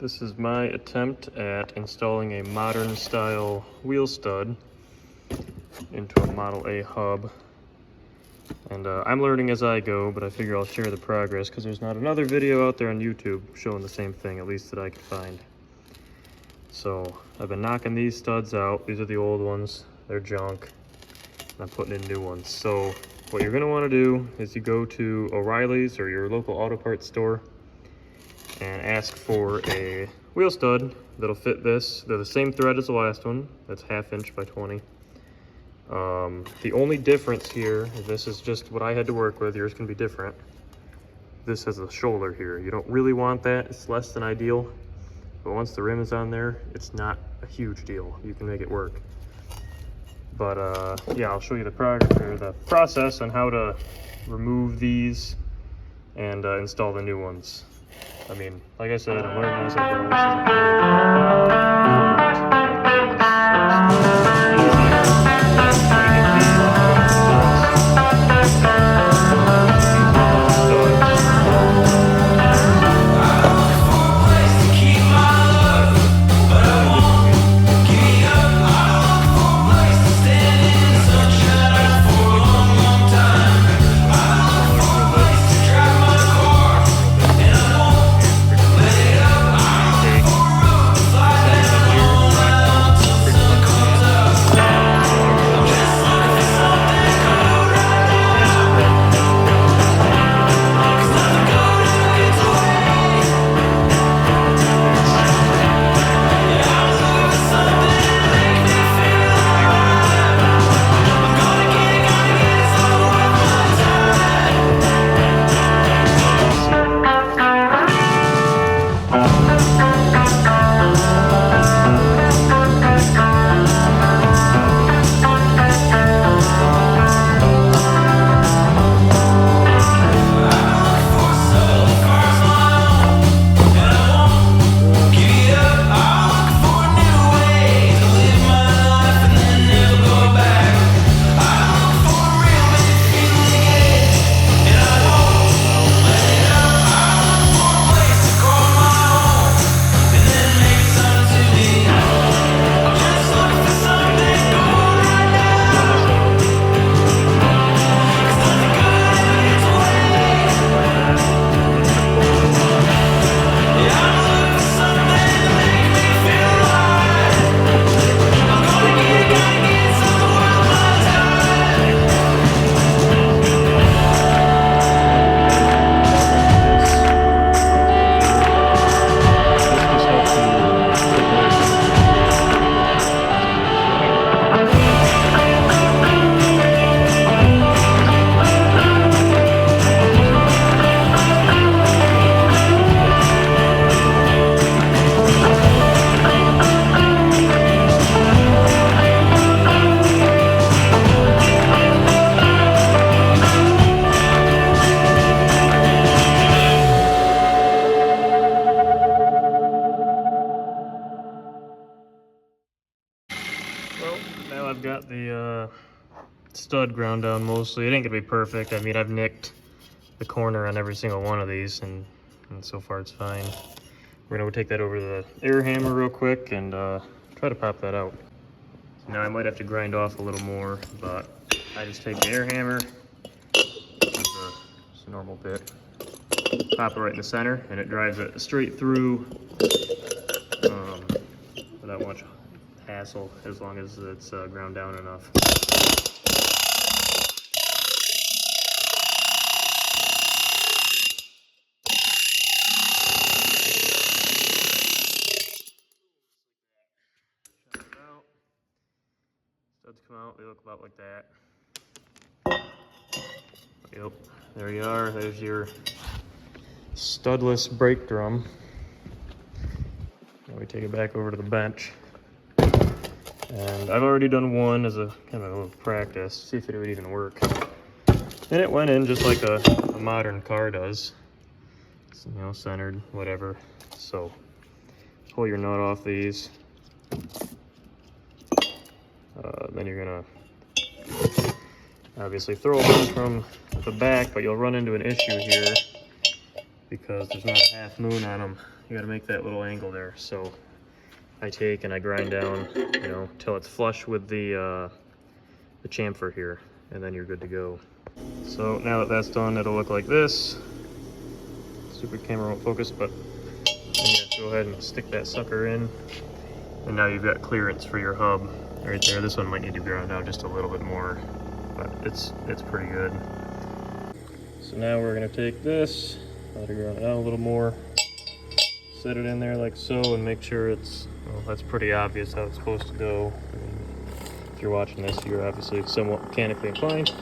This is my attempt at installing a modern style wheel stud into a Model A hub. And I'm learning as I go, but I figure I'll share the progress because there's not another video out there on YouTube showing the same thing, at least that I could find. So I've been knocking these studs out. These are the old ones. They're junk. And I'm putting in new ones. So what you're going to want to do is you go to O'Reilly's or your local auto parts store and ask for a wheel stud that'll fit this. They're the same thread as the last one. That's 1/2 inch by 20. The only difference here, and this is just what I had to work with, yours can be different. This has a shoulder here. You don't really want that. It's less than ideal. But once the rim is on there, it's not a huge deal. You can make it work. But yeah, I'll show you the process on how to remove these and install the new ones. I mean, like I said, I'm learning as I go. Now I've got the stud ground down mostly. It ain't gonna be perfect. I mean, I've nicked the corner on every single one of these, and so far it's fine. We're gonna take that over to the air hammer real quick and try to pop that out. Now I might have to grind off a little more, but I just take the air hammer, it's a normal bit, pop it right in the center, and it drives it straight through without much hassle, as long as it's ground down enough. Studs come out, they look about like that. Yep, there you are. There's your studless brake drum. Now we take it back over to the bench. And I've already done one as a kind of a little practice, see if it would even work. And it went in just like a modern car does. It's, you know, centered, whatever. So pull your nut off these. Then you're gonna obviously throw them from the back, but you'll run into an issue here because there's not a half moon on them. You got to make that little angle there. So I take and I grind down, you know, till it's flush with the chamfer here, and then you're good to go. So now that that's done, it'll look like this. Stupid camera won't focus, but then you have to go ahead and stick that sucker in, and now you've got clearance for your hub right there. This one might need to ground down just a little bit more, but it's pretty good. So now we're gonna take this, let it ground down a little more, set it in there like so, and make sure it's, well, that's pretty obvious how it's supposed to go. I mean, if you're watching this, you're obviously somewhat mechanically inclined.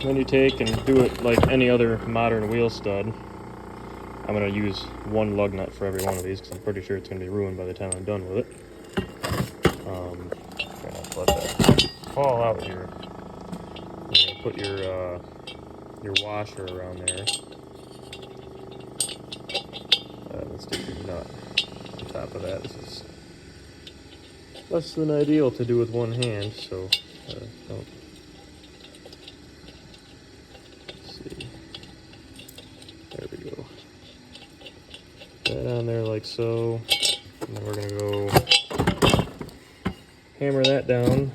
Then you take and do it like any other modern wheel stud. I'm going to use one lug nut for every one of these because I'm pretty sure it's going to be ruined by the time I'm done with it. Try not to let that fall out here. You're going to put your washer around there. Let's stick your nut on top of that. This is less than ideal to do with one hand, so don't. Let's see. There we go. That on there like so. And then we're gonna go hammer that down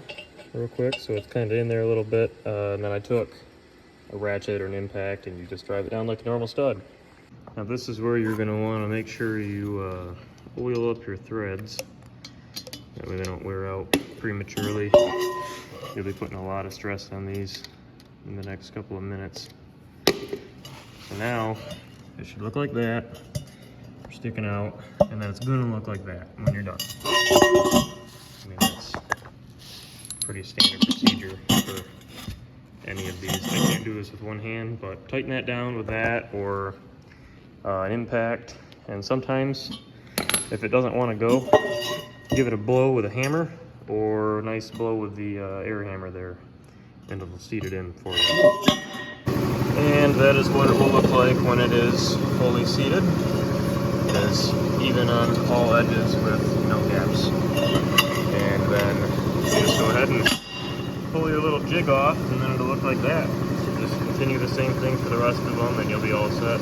real quick so it's kind of in there a little bit. And then I took a ratchet or an impact and you just drive it down like a normal stud. Now this is where you're gonna want to make sure you oil up your threads. That way they don't wear out prematurely. You'll be putting a lot of stress on these in the next couple of minutes. So now it should look like that, sticking out, and then it's gonna look like that when you're done. I mean, that's pretty standard procedure for any of these. I can't do this with one hand, but tighten that down with that or an impact. And sometimes if it doesn't want to go, give it a blow with a hammer or a nice blow with the air hammer there, and it'll seat it in for you. And that is what it will look like when it is fully seated. It is even on all edges with no gaps. And then you just go ahead and pull your little jig off, and then it'll look like that. So just continue the same thing for the rest of them, and you'll be all set.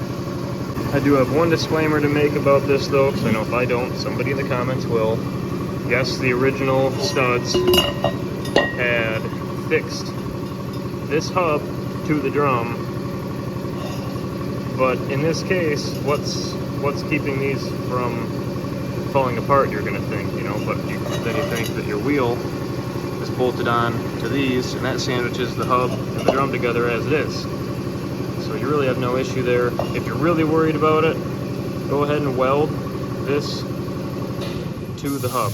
I do have one disclaimer to make about this though, because I know if I don't, somebody in the comments will. Yes, the original studs had fixed this hub to the drum, but in this case, what's keeping these from falling apart, you're gonna think, you know, but then you think that your wheel is bolted on to these, and that sandwiches the hub and the drum together as it is. So you really have no issue there. If you're really worried about it, go ahead and weld this to the hub,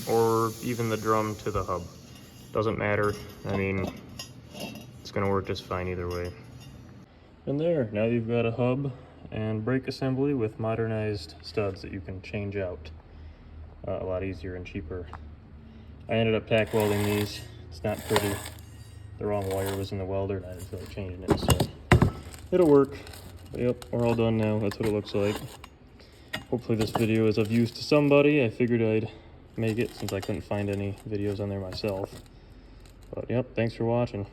or even the drum to the hub. Doesn't matter. I mean, it's gonna work just fine either way. And there, now you've got a hub and brake assembly with modernized studs that you can change out a lot easier and cheaper. I ended up tack welding these. It's not pretty. The wrong wire was in the welder and I didn't feel like changing it, so it'll work. But yep, we're all done now. That's what it looks like. Hopefully this video is of use to somebody. I figured I'd make it since I couldn't find any videos on there myself. But yep, thanks for watching.